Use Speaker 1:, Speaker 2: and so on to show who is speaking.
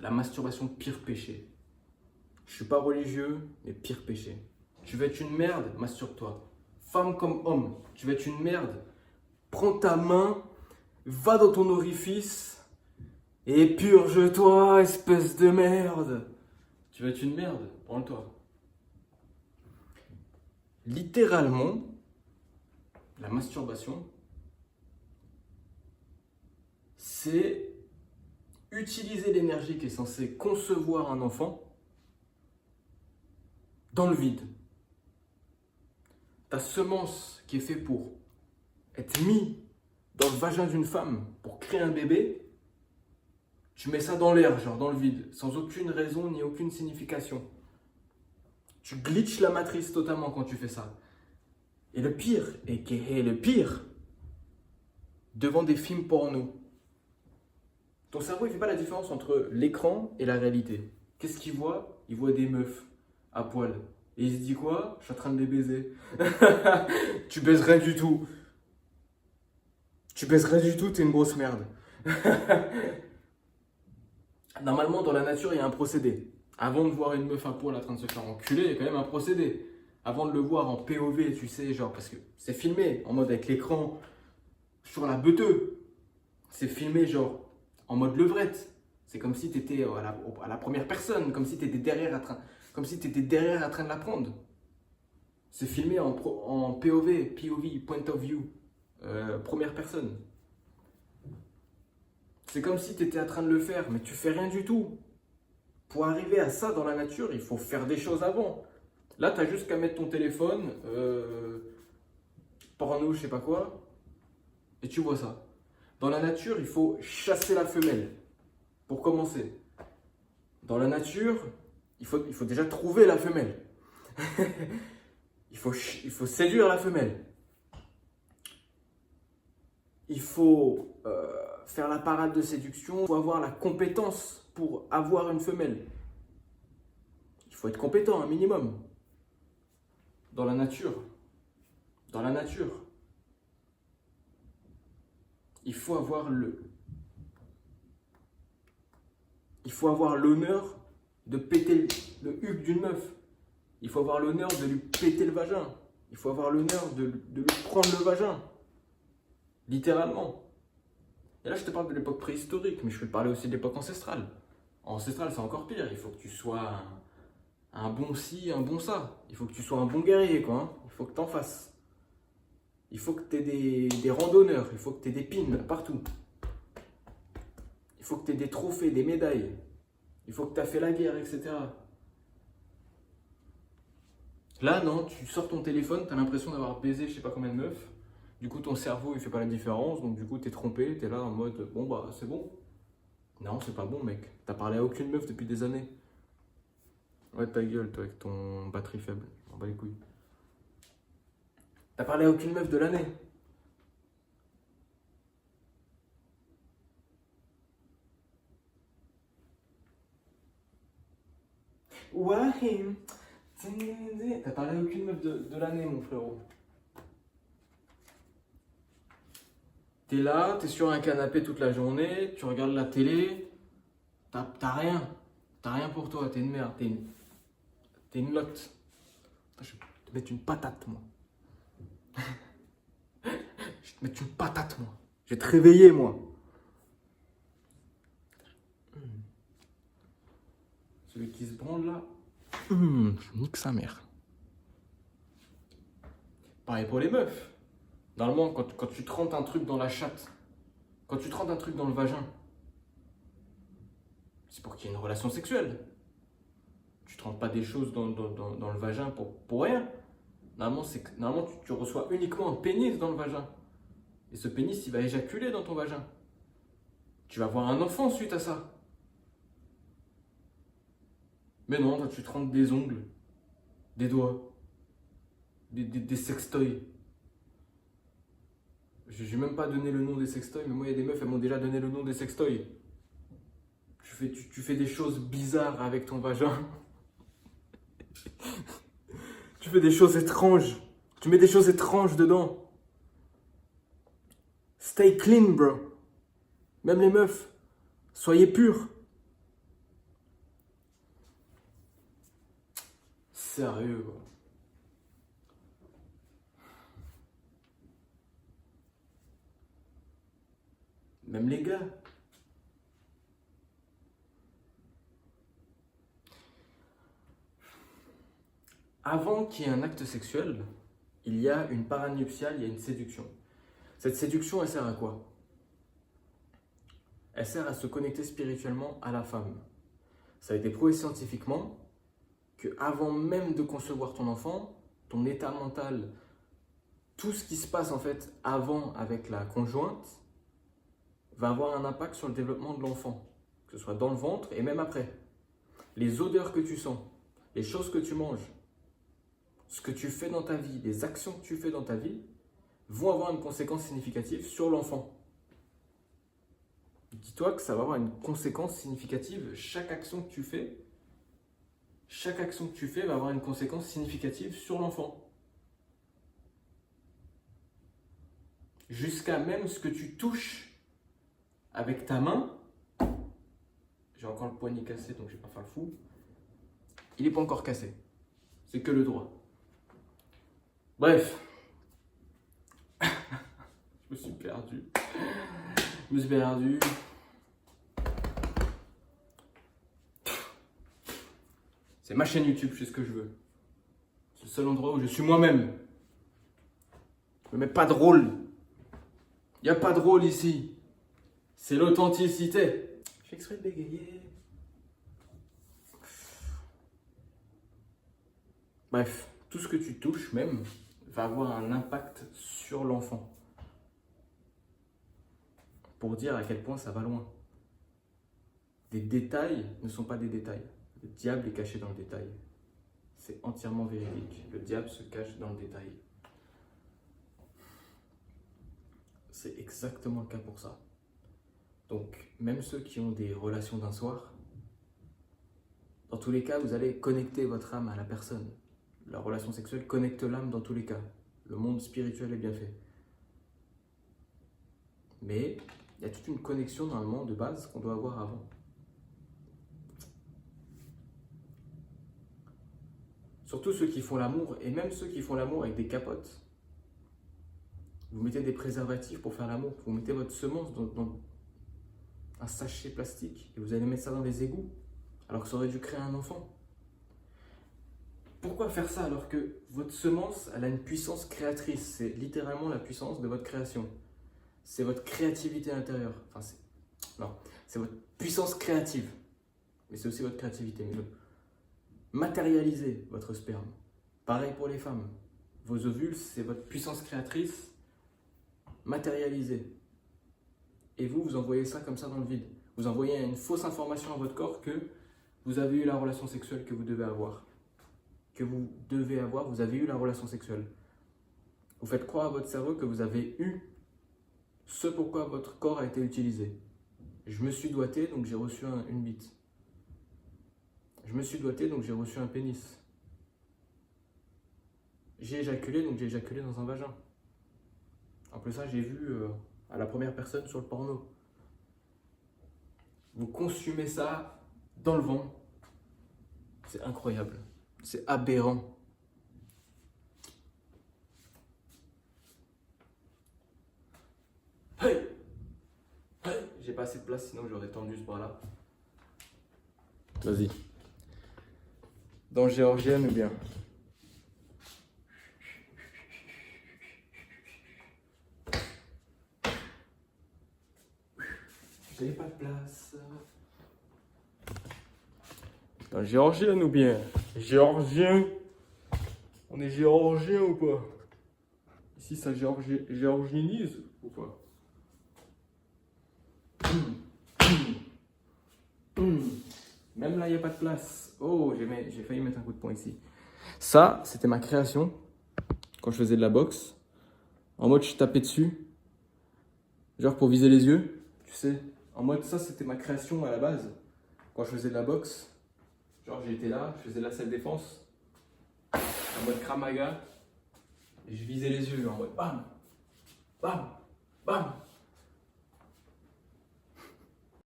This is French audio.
Speaker 1: La masturbation, pire péché. Je suis pas religieux, mais pire péché. Tu veux être une merde, masturbe-toi. Femme comme homme, tu veux être une merde. Prends ta main, va dans ton orifice et purge-toi, espèce de merde. Tu veux être une merde, prends-le-toi. Littéralement, la masturbation, c'est utiliser l'énergie qui est censée concevoir un enfant dans le vide. Ta semence qui est faite pour être mise dans le vagin d'une femme pour créer un bébé, tu mets ça dans l'air, genre dans le vide, sans aucune raison ni aucune signification. Tu glitches la matrice totalement quand tu fais ça. Et le pire, devant des films porno. Ton cerveau, il ne fait pas la différence entre l'écran et la réalité. Qu'est-ce qu'il voit? Il voit des meufs à poil. Et il se dit quoi? Je suis en train de les baiser. Tu baises rien du tout. Tu baises rien du tout, t'es une grosse merde. Normalement, dans la nature, il y a un procédé. Avant de voir une meuf à poil en train de se faire enculer, il y a quand même un procédé. Avant de le voir en POV, tu sais, genre, parce que c'est filmé en mode avec l'écran sur la beuteuse. C'est filmé, genre, en mode levrette. C'est comme si tu étais à la première personne, comme si tu étais derrière en train de la prendre. C'est filmé en POV, point of view, première personne. C'est comme si tu étais en train de le faire, mais tu fais rien du tout. Pour arriver à ça dans la nature, il faut faire des choses avant. Là, tu as juste qu'à mettre ton téléphone, porno, je sais pas quoi, et tu vois ça. Dans la nature, il faut chasser la femelle, pour commencer. Dans la nature, il faut déjà trouver la femelle. il faut séduire la femelle. Il faut faire la parade de séduction. Il faut avoir la compétence pour avoir une femelle. Il faut être compétent, un minimum. Dans la nature. Il faut avoir l'honneur de péter le huc d'une meuf. Il faut avoir l'honneur de lui péter le vagin. Il faut avoir l'honneur de lui prendre le vagin. Littéralement. Et là, je te parle de l'époque préhistorique, mais je peux te parler aussi de l'époque ancestrale. Ancestrale, c'est encore pire. Il faut que tu sois un bon ci, un bon ça. Il faut que tu sois un bon guerrier, quoi. Hein. Il faut que tu en fasses. Il faut que tu aies des randonneurs. Il faut que tu aies des pins partout. Il faut que tu aies des trophées, des médailles. Il faut que tu aies fait la guerre, etc. Là, non, tu sors ton téléphone, tu as l'impression d'avoir baisé je sais pas combien de meufs. Du coup, ton cerveau, il fait pas la différence. Donc, du coup, tu es trompé. Tu es là en mode, bon, bah, c'est bon. Non, c'est pas bon, mec. T'as parlé à aucune meuf depuis des années. Ouais, ta gueule, toi, avec ton batterie faible. On bat les couilles. T'as parlé à aucune meuf de l'année. Ouais. T'as parlé à aucune meuf de l'année, mon frérot. T'es là, t'es sur un canapé toute la journée, tu regardes la télé, t'as rien. T'as rien pour toi, t'es une merde, t'es une lotte. Je vais te mettre une patate, moi. Je vais te mettre une patate, moi. Je vais te réveiller, moi. Celui qui se branle là, je nique sa mère. Pareil pour les meufs. Normalement, quand tu te rentres un truc dans la chatte, quand tu te rentres un truc dans le vagin, c'est pour qu'il y ait une relation sexuelle. Tu te rentres pas des choses dans le vagin pour rien. Normalement, tu reçois uniquement un pénis dans le vagin. Et ce pénis, il va éjaculer dans ton vagin. Tu vas avoir un enfant suite à ça. Mais non, toi, tu te rentres des ongles, des doigts, des sextoys. Je n'ai même pas donné le nom des sextoys, mais moi, il y a des meufs, elles m'ont déjà donné le nom des sextoys. Tu fais des choses bizarres avec ton vagin. Tu fais des choses étranges. Tu mets des choses étranges dedans. Stay clean, bro. Même les meufs, soyez purs. Sérieux, quoi. Même les gars. Avant qu'il y ait un acte sexuel, il y a une paranuptiale, il y a une séduction. Cette séduction, elle sert à quoi? Elle sert à se connecter spirituellement à la femme. Ça a été prouvé scientifiquement qu'avant même de concevoir ton enfant, ton état mental, tout ce qui se passe en fait avant avec la conjointe, va avoir un impact sur le développement de l'enfant, que ce soit dans le ventre et même après. Les odeurs que tu sens, les choses que tu manges, ce que tu fais dans ta vie, les actions que tu fais dans ta vie, vont avoir une conséquence significative sur l'enfant. Dis-toi que ça va avoir une conséquence significative. Chaque action que tu fais va avoir une conséquence significative sur l'enfant. Jusqu'à même ce que tu touches avec ta main. J'ai encore le poignet cassé, donc je vais pas faire le fou. Il n'est pas encore cassé. C'est que le droit. Bref. Je me suis perdu. C'est ma chaîne YouTube, je fais ce que je veux. C'est le seul endroit où je suis moi-même. Je me mets pas de rôle. Il n'y a pas de rôle ici. C'est l'authenticité. Je fais exprès de bégayer. Bref, tout ce que tu touches même va avoir un impact sur l'enfant. Pour dire à quel point ça va loin. Des détails ne sont pas des détails. Le diable est caché dans le détail. C'est entièrement véridique. Le diable se cache dans le détail. C'est exactement le cas pour ça. Donc, même ceux qui ont des relations d'un soir, dans tous les cas, vous allez connecter votre âme à la personne. La relation sexuelle connecte l'âme dans tous les cas. Le monde spirituel est bien fait. Mais il y a toute une connexion normalement de base qu'on doit avoir avant. Surtout ceux qui font l'amour, et même ceux qui font l'amour avec des capotes. Vous mettez des préservatifs pour faire l'amour. Vous mettez votre semence dans un sachet plastique et vous allez mettre ça dans les égouts, alors que ça aurait dû créer un enfant. Pourquoi faire ça alors que votre semence, elle a une puissance créatrice? C'est littéralement la puissance de votre création. C'est votre créativité intérieure. C'est votre puissance créative. Mais c'est aussi votre créativité. Mais matérialisez votre sperme. Pareil pour les femmes. Vos ovules, c'est votre puissance créatrice matérialisée. Et vous envoyez ça comme ça dans le vide. Vous envoyez une fausse information à votre corps que vous avez eu la relation sexuelle que vous devez avoir. Vous avez eu la relation sexuelle. Vous faites croire à votre cerveau que vous avez eu ce pourquoi votre corps a été utilisé. Je me suis doigté, donc j'ai reçu une bite. Je me suis doigté, donc j'ai reçu un pénis. J'ai éjaculé, donc j'ai éjaculé dans un vagin. En plus ça, j'ai vu à la première personne sur le porno. Vous consumez ça dans le vent. C'est incroyable. C'est aberrant. Hey! Hey! J'ai pas assez de place, sinon j'aurais tendu ce bras-là. Vas-y. Dans géorgienne ou bien? J'ai pas de place. Dans géorgienne ou bien? Géorgien? On est géorgien ou pas? Ici ça géorgienise ou pas? Même là il n'y a pas de place. Oh, j'ai failli mettre un coup de poing ici. Ça, c'était ma création quand je faisais de la boxe. En mode je tapais dessus. Genre pour viser les yeux. Tu sais. En mode ça, c'était ma création à la base. Quand je faisais de la boxe. Genre j'étais là, je faisais de la self-défense. En mode Krav Maga. Et je visais les yeux en mode bam, bam, bam.